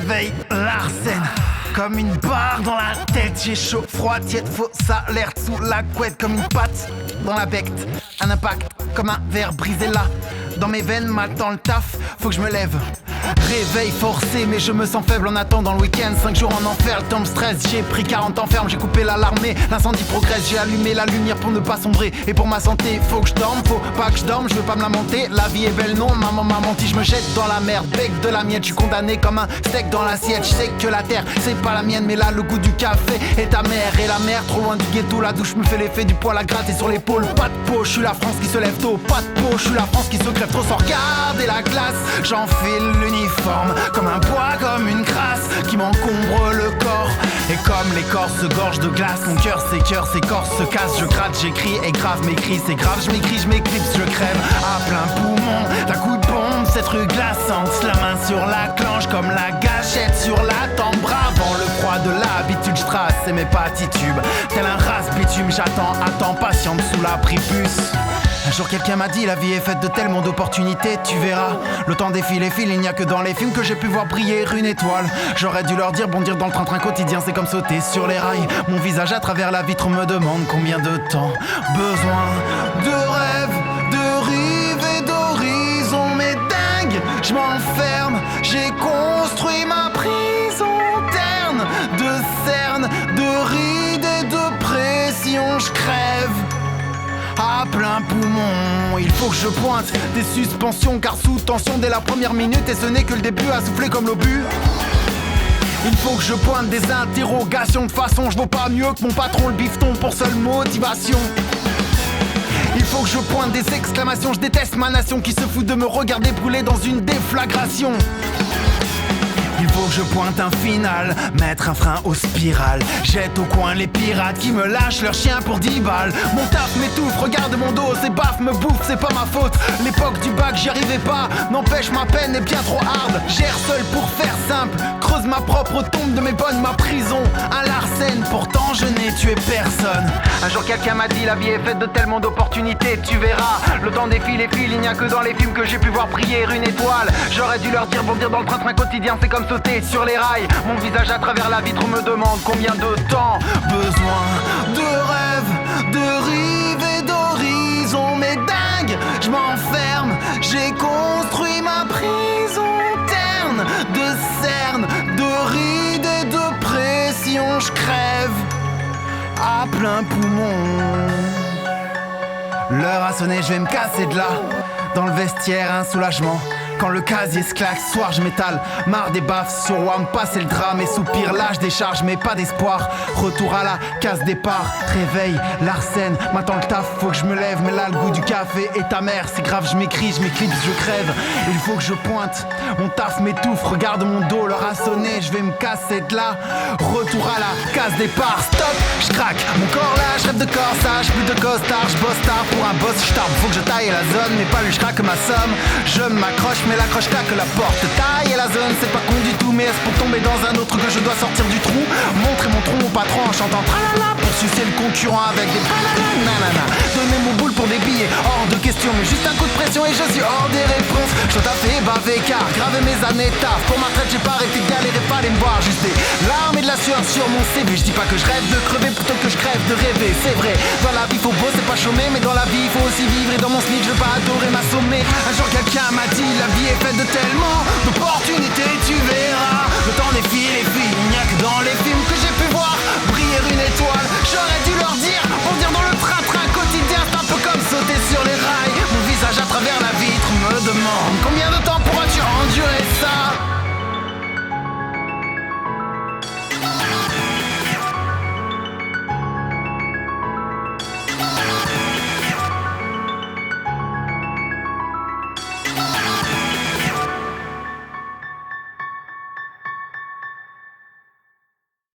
réveil, Larsen. Comme une barre dans la tête, j'ai chaud, froid, tiède, faux, ça alerte sous la couette. Comme une patte dans la becte, un impact comme un verre brisé là. Dans mes veines, m'attend le taf, faut que je me lève. Réveil forcé, mais je me sens faible en attendant le week-end. 5 jours en enfer, le temps me stresse. J'ai pris 40 ans ferme, j'ai coupé l'alarme et l'incendie progresse. J'ai allumé la lumière pour ne pas sombrer. Et pour ma santé, faut que je dorme, faut pas que je dorme. Je veux pas me lamenter, la vie est belle, non. Maman m'a menti, je me jette dans la merde. Bec de la miette, je suis condamné comme un steak dans l'assiette. Je sais que la terre, c'est pas la mienne, mais là le goût du café est ta mère. Et la mer, trop loin du ghetto, la douche me fait l'effet du poil à gratter sur l'épaule. Pas de peau, je suis la France qui se lève tôt. Pas de peau, je suis la France qui se crève trop sans regarder la classe. J'enfile l'uniforme comme un poids, comme une crasse qui m'encombre le corps. Et comme l'écorce se gorge de glace, mon cœur s'écorce, se casse. Je gratte, j'écris et grave mes cris, c'est grave. Je m'écris, je m'éclipse, je crève à plein poumon d'un coup de bombe. Cette rue glaçante, la main sur la clenche comme la gâchette sur la tempe. Avant le froid de l'habitude, je trace et mes pas titubes. Tel un race bitume, attends, patiente sous la prépuce. Un jour quelqu'un m'a dit la vie est faite de tellement d'opportunités, tu verras. Le temps défile et file, il n'y a que dans les films que j'ai pu voir briller une étoile. J'aurais dû leur dire bondir dans le train-train quotidien, c'est comme sauter sur les rails. Mon visage à travers la vitre me demande combien de temps. Besoin de rêves, de rives et d'horizons. Mais dingue, je m'enferme, j'ai construit ma prison terne. De cernes, de rides et de pression, je crève à plein poumon. Il faut que je pointe des suspensions, car sous tension dès la première minute, et ce n'est que le début à souffler comme l'obus. Il faut que je pointe des interrogations, de façon je vaux pas mieux que mon patron le bifton pour seule motivation. Il faut que je pointe des exclamations, je déteste ma nation qui se fout de me regarder brûler dans une déflagration. Il faut que je pointe un final, mettre un frein aux spirales. Jette au coin les pirates qui me lâchent leurs chiens pour 10 balles. Mon taf m'étouffe, regarde mon dos, ces baffes me bouffent, c'est pas ma faute. L'époque du bac j'y arrivais pas, n'empêche ma peine est bien trop hard. Gère seul pour faire simple, creuse ma propre tombe de mes bonnes, ma prison. Un Larsen, pourtant je n'ai tué personne. Un jour quelqu'un m'a dit la vie est faite de tellement d'opportunités, tu verras. Le temps défile et file, il n'y a que dans les films que j'ai pu voir briller une étoile. J'aurais dû leur dire bondir dans le train-train quotidien, c'est comme sauter sur les rails. Mon visage à travers la vitre me demande combien de temps. Besoin de rêves, de rives et d'horizons. Mais dingue, je m'enferme, j'ai construit ma prison terne. De cernes, de rides et de pression, je crève à plein poumon. L'heure a sonné, je vais me casser de là. Dans le vestiaire, un soulagement. Quand le casier se claque, soir je m'étale. Marre des baffes sur WAM, passer le drame et soupir, lâche des charges mais pas d'espoir. Retour à la case départ, réveil, Larsen. M'attend le taf, faut que je me lève. Mais là le goût du café est amer, c'est grave, je m'écris, je m'éclipse, je crève. Il faut que je pointe, mon taf m'étouffe. Regarde mon dos, l'heure a sonné, je vais me casser de là. Retour à la case départ, stop, je craque. Mon corps là, je rêve de corsage, plus de costard, je bosse tard pour un boss, je tarde. Faut que je taille la zone, mais pas lui, je craque ma somme. Je m'accroche mais l'accroche claque la porte. Taille et la zone, c'est pas con du tout. Mais est-ce pour tomber dans un autre que je dois sortir du trou? Montrer mon tronc au patron en chantant tralala pour sucer le concurrent avec des tralala nanana. Donner mon boule pour des billets, hors de question. Mais juste un coup de pression et je suis hors des réponses. Je dois taffer, baver car graver mes années taf. Pour ma traite j'ai pas arrêté de galérer, fallait me voir juste des larmes et de la sueur sur mon CV. Je dis pas que je rêve de crever plutôt que je crève de rêver. C'est vrai, dans la vie faut bosser, pas chômer. Mais dans la vie faut aussi vivre. Et dans mon sneak je veux pas adorer m'assommer. Un jour quelqu'un m'a dit la vie est faite de tellement d'opportunités, tu verras. Le temps